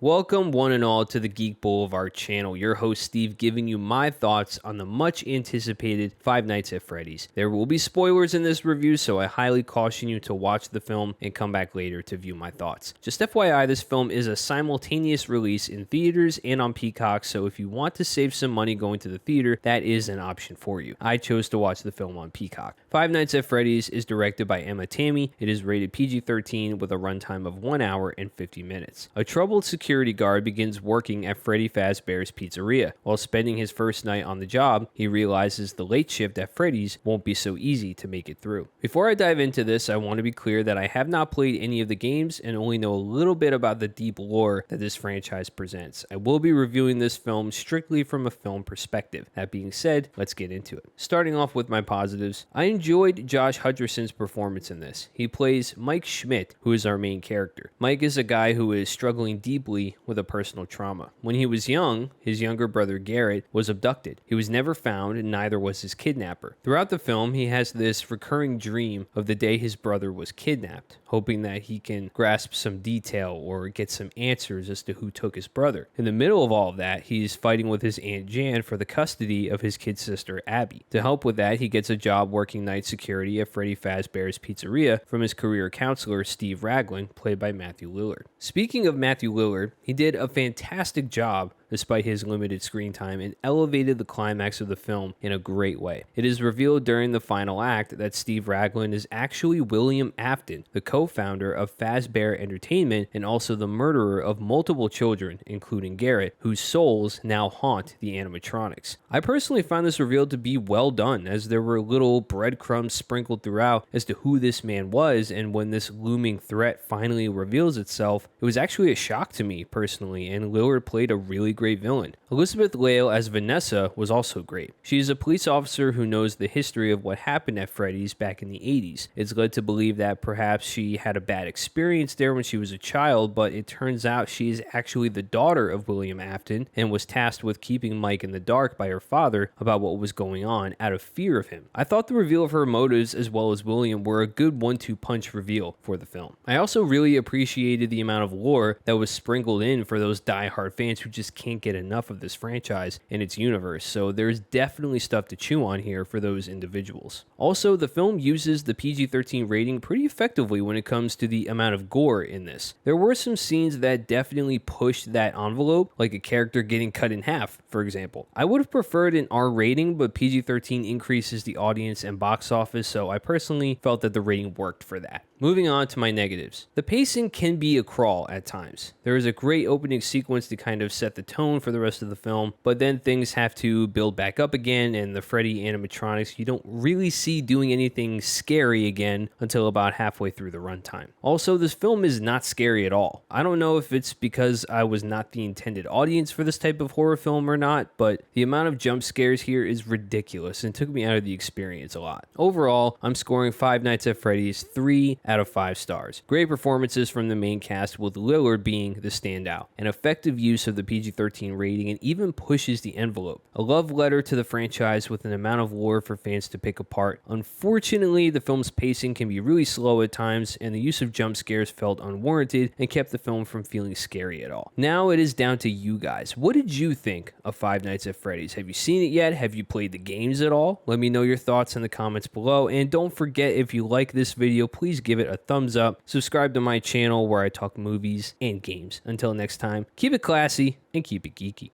Welcome one and all to the Geek Boulevard channel. Your host Steve giving you my thoughts on the much anticipated Five Nights at Freddy's. There will be spoilers in this review, so I highly caution you to watch the film and come back later to view my thoughts. Just FYI, this film is a simultaneous release in theaters and on Peacock, so if you want to save some money going to the theater, that is an option for you. I chose to watch the film on Peacock. Five Nights at Freddy's is directed by Emma Tammy. It is rated PG-13 with a runtime of 1 hour and 50 minutes. A troubled security guard begins working at Freddy Fazbear's Pizzeria. While spending his first night on the job, he realizes the late shift at Freddy's won't be so easy to make it through. Before I dive into this, I want to be clear that I have not played any of the games and only know a little bit about the deep lore that this franchise presents. I will be reviewing this film strictly from a film perspective. That being said, let's get into it. Starting off with my positives, I enjoyed Josh Hutcherson's performance in this. He plays Mike Schmidt, who is our main character. Mike is a guy who is struggling deeply with a personal trauma. When he was young, his younger brother Garrett was abducted. He was never found, and neither was his kidnapper. Throughout the film, he has this recurring dream of the day his brother was kidnapped, hoping that he can grasp some detail or get some answers as to who took his brother. In the middle of all of that, he's fighting with his Aunt Jan for the custody of his kid sister Abby. To help with that, he gets a job working night security at Freddy Fazbear's Pizzeria from his career counselor Steve Raglan, played by Matthew Lillard. Speaking of Matthew Lillard, he did a fantastic job despite his limited screen time, and elevated the climax of the film in a great way. It is revealed during the final act that Steve Raglan is actually William Afton, the co-founder of Fazbear Entertainment and also the murderer of multiple children, including Garrett, whose souls now haunt the animatronics. I personally found this reveal to be well done, as there were little breadcrumbs sprinkled throughout as to who this man was, and when this looming threat finally reveals itself, it was actually a shock to me personally, and Lillard played a really great villain. Elizabeth Lale as Vanessa was also great. She is a police officer who knows the history of what happened at Freddy's back in the 80s. It's led to believe that perhaps she had a bad experience there when she was a child, but it turns out she is actually the daughter of William Afton and was tasked with keeping Mike in the dark by her father about what was going on out of fear of him. I thought the reveal of her motives as well as William were a good 1-2 punch reveal for the film. I also really appreciated the amount of lore that was sprinkled in for those die-hard fans who just can't get enough of this franchise and its universe, so there's definitely stuff to chew on here for those individuals. Also, the film uses the PG-13 rating pretty effectively when it comes to the amount of gore in this. There were some scenes that definitely pushed that envelope, like a character getting cut in half, for example. I would have preferred an R rating, but PG-13 increases the audience and box office, so I personally felt that the rating worked for that. Moving on to my negatives. The pacing can be a crawl at times. There is a great opening sequence to kind of set the tone for the rest of the film, but then things have to build back up again, and the Freddy animatronics you don't really see doing anything scary again until about halfway through the runtime. Also, this film is not scary at all. I don't know if it's because I was not the intended audience for this type of horror film or not, but the amount of jump scares here is ridiculous and took me out of the experience a lot. Overall, I'm scoring Five Nights at Freddy's 3 out of 5 stars. Great performances from the main cast, with Lillard being the standout. An effective use of the PG-13 rating and even pushes the envelope. A love letter to the franchise with an amount of lore for fans to pick apart. Unfortunately, the film's pacing can be really slow at times, and the use of jump scares felt unwarranted and kept the film from feeling scary at all. Now it is down to you guys. What did you think of Five Nights at Freddy's? Have you seen it yet? Have you played the games at all? Let me know your thoughts in the comments below, and don't forget, if you like this video, please give it a thumbs up. Subscribe to my channel where I talk movies and games. Until next time, keep it classy and keep it geeky.